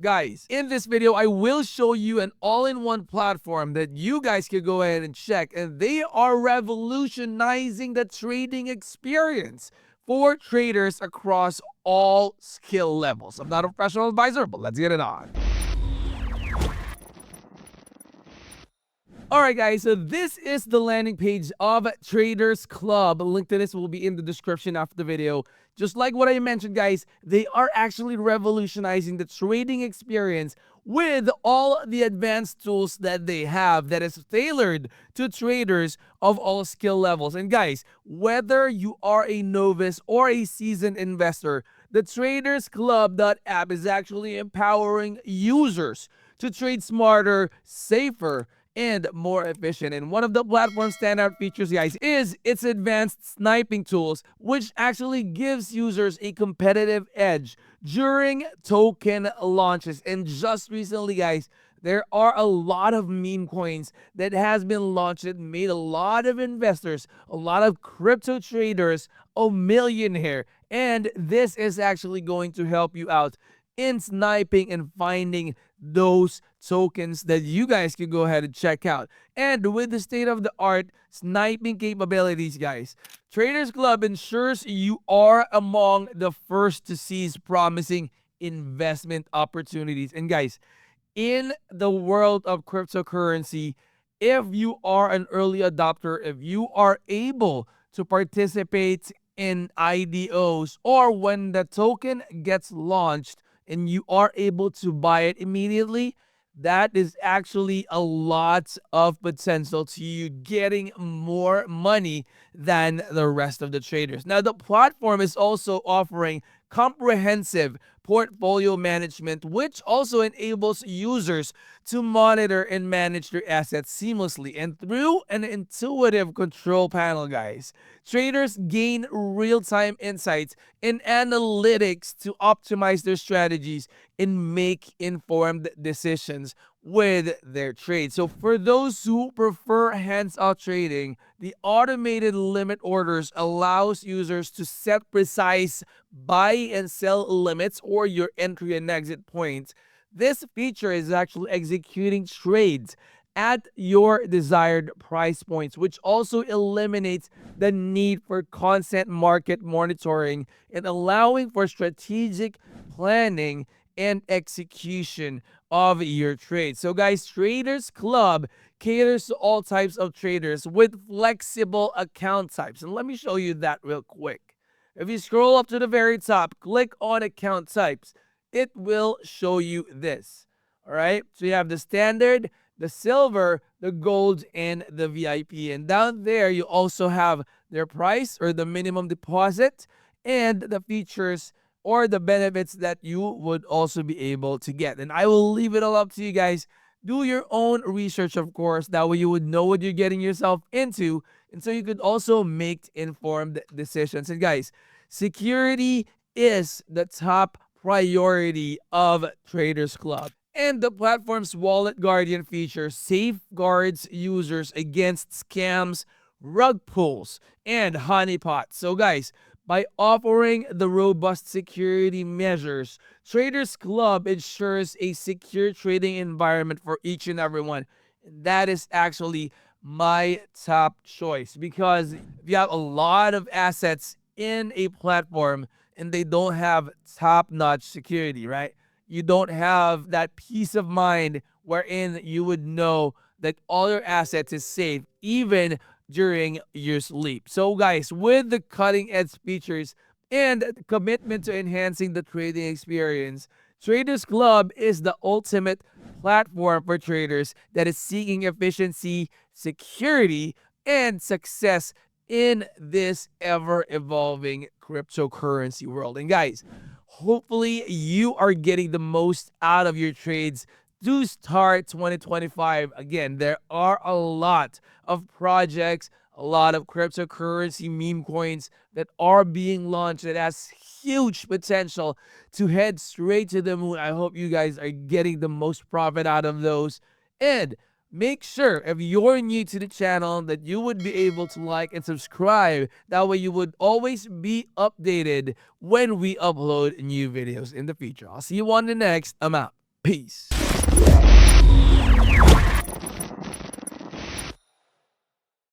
Guys, in this video, I will show you an all-in-one platform that you guys can go ahead and check, and they are revolutionizing the trading experience for traders across all skill levels. I'm not a professional advisor, but let's get it on. Alright guys, so this is the landing page of Traders Club. A link to this will be in the description after the video. Just like what I mentioned guys, they are actually revolutionizing the trading experience with all the advanced tools that they have that is tailored to traders of all skill levels. And guys, whether you are a novice or a seasoned investor, the TradersClub.App is actually empowering users to trade smarter, safer, and more efficient. And one of the platform's standout features, guys, is its advanced sniping tools, which actually gives users a competitive edge during token launches. And just recently, guys, there are a lot of meme coins that has been launched that made a lot of investors, a lot of crypto traders, a millionaire. And this is actually going to help you out in sniping and finding those tokens that you guys can go ahead and check out. And with the state-of-the-art sniping capabilities, guys, Traders Club ensures you are among the first to seize promising investment opportunities. And guys, in the world of cryptocurrency, if you are an early adopter, if you are able to participate in IDOs, or when the token gets launched and you are able to buy it immediately, that is actually a lot of potential to you getting more money than the rest of the traders. Now, the platform is also offering comprehensive portfolio management, which also enables users to monitor and manage their assets seamlessly. And through an intuitive control panel, guys, traders gain real-time insights and analytics to optimize their strategies and make informed decisions with their trade. So for those who prefer hands-on trading, the automated limit orders allows users to set precise buy and sell limits or your entry and exit points. This feature is actually executing trades at your desired price points, which also eliminates the need for constant market monitoring and allowing for strategic planning and execution of your trade. So guys, Traders Club caters to all types of traders with flexible account types. And let me show you that real quick. If you scroll up to the very top, click on account types, it will show you this. All right, so you have the standard, the silver, the gold, and the VIP. And down there, you also have their price or the minimum deposit and the features or the benefits that you would also be able to get. And I will leave it all up to you guys. Do your own research, of course. That way you would know what you're getting yourself into. And so you could also make informed decisions. And guys, security is the top priority of Traders Club. And the platform's Wallet Guardian feature safeguards users against scams, rug pulls, and honeypots. So guys, by offering the robust security measures, Traders Club ensures a secure trading environment for each and everyone. That is actually my top choice, because if you have a lot of assets in a platform and they don't have top-notch security, right? You don't have that peace of mind wherein you would know that all your assets is safe, even during your sleep. So guys, with the cutting edge features and the commitment to enhancing the trading experience, Traders Club is the ultimate platform for traders that is seeking efficiency, security, and success in this ever-evolving cryptocurrency world. And guys, hopefully you are getting the most out of your trades to start 2025. Again, there are a lot of projects, a lot of cryptocurrency meme coins that are being launched that has huge potential to head straight to the moon. I hope you guys are getting the most profit out of those. And make sure, if you're new to the channel, that you would be able to like and subscribe. That way you would always be updated when we upload new videos in the future. I'll see you on the next. I'm out. Peace.